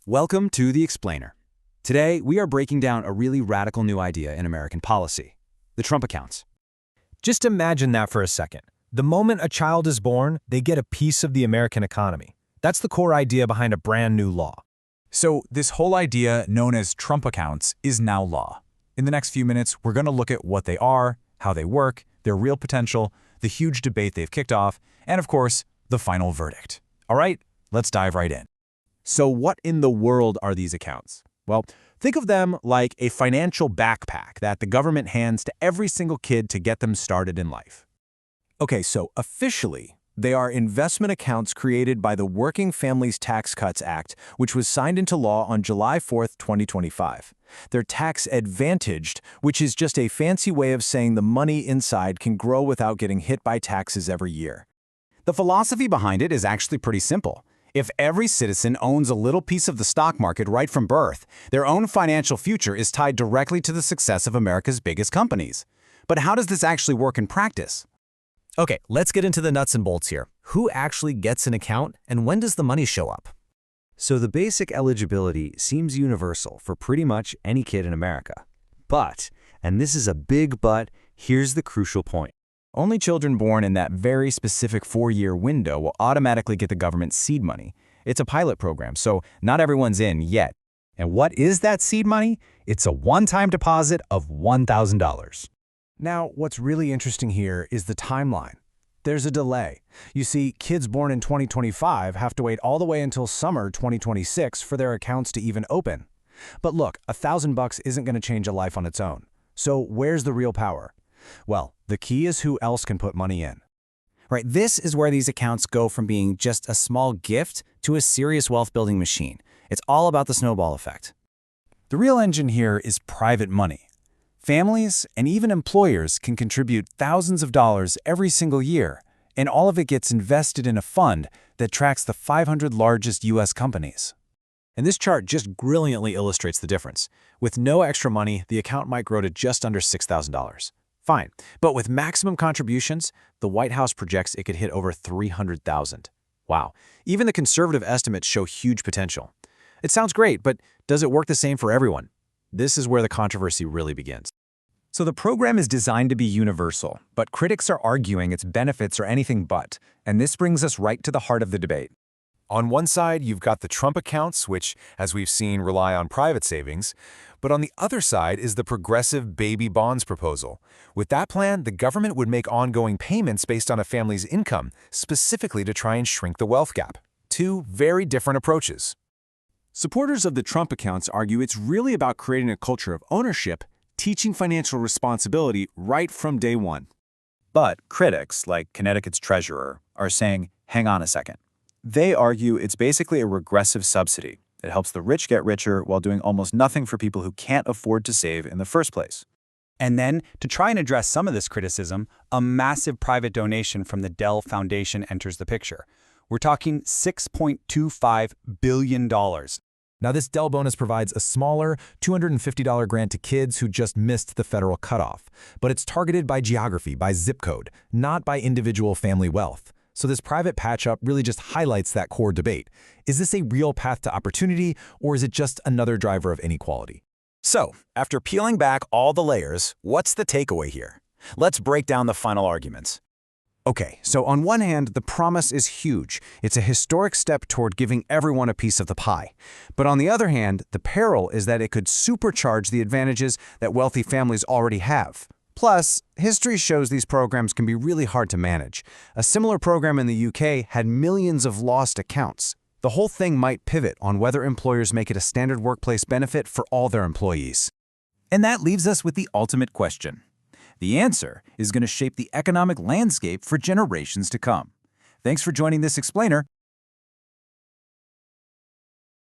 Welcome to The Explainer. Today, we are breaking down a really radical new idea in American policy, the Trump accounts. Just imagine that for a second. The moment a child is born, they get a piece of the American economy. That's the core idea behind a brand new law. So this whole idea, known as Trump accounts, is now law. In the next few minutes, we're going to look at what they are, how they work, their real potential, the huge debate they've kicked off, and of course, the final verdict. All right, let's dive right in. So what in the world are these accounts? Well, think of them like a financial backpack that the government hands to every single kid to get them started in life. Okay, so officially, they are investment accounts created by the Working Families Tax Cuts Act, which was signed into law on July 4, 2025. They're tax-advantaged, which is just a fancy way of saying the money inside can grow without getting hit by taxes every year. The philosophy behind it is actually pretty simple. If every citizen owns a little piece of the stock market right from birth, their own financial future is tied directly to the success of America's biggest companies. But how does this actually work in practice? Okay, let's get into the nuts and bolts here. Who actually gets an account, and when does the money show up? So the basic eligibility seems universal for pretty much any kid in America. But, and this is a big but, here's the crucial point. Only children born in that very specific 4-year window will automatically get the government's seed money. It's a pilot program, so not everyone's in yet. And what is that seed money? It's a one-time deposit of $1,000. Now, what's really interesting here is the timeline. There's a delay. You see, kids born in 2025 have to wait all the way until summer 2026 for their accounts to even open. But look, $1,000 isn't going to change a life on its own. So where's the real power? Well, the key is who else can put money in. Right, this is where these accounts go from being just a small gift to a serious wealth-building machine. It's all about the snowball effect. The real engine here is private money. Families and even employers can contribute thousands of dollars every single year, and all of it gets invested in a fund that tracks the 500 largest U.S. companies. And this chart just brilliantly illustrates the difference. With no extra money, the account might grow to just under $6,000. Fine, but with maximum contributions, the White House projects it could hit over $300,000. Wow, even the conservative estimates show huge potential. It sounds great, but does it work the same for everyone? This is where the controversy really begins. So the program is designed to be universal, but critics are arguing its benefits are anything but, and this brings us right to the heart of the debate. On one side, you've got the Trump accounts, which, as we've seen, rely on private savings. But on the other side is the progressive baby bonds proposal. With that plan, the government would make ongoing payments based on a family's income, specifically to try and shrink the wealth gap. Two very different approaches. Supporters of the Trump accounts argue it's really about creating a culture of ownership, teaching financial responsibility right from day one. But critics, like Connecticut's treasurer, are saying, hang on a second. They argue it's basically a regressive subsidy. It helps the rich get richer while doing almost nothing for people who can't afford to save in the first place. And then, to try and address some of this criticism, a massive private donation from the Dell Foundation enters the picture. We're talking $6.25 billion. Now, this Dell bonus provides a smaller $250 grant to kids who just missed the federal cutoff. But it's targeted by geography, by zip code, not by individual family wealth. So this private patch-up really just highlights that core debate. Is this a real path to opportunity, or is it just another driver of inequality? So, after peeling back all the layers, what's the takeaway here? Let's break down the final arguments. Okay, so on one hand, the promise is huge. It's a historic step toward giving everyone a piece of the pie. But on the other hand, the peril is that it could supercharge the advantages that wealthy families already have. Plus, history shows these programs can be really hard to manage. A similar program in the UK had millions of lost accounts. The whole thing might pivot on whether employers make it a standard workplace benefit for all their employees. And that leaves us with the ultimate question. The answer is going to shape the economic landscape for generations to come. Thanks for joining this explainer.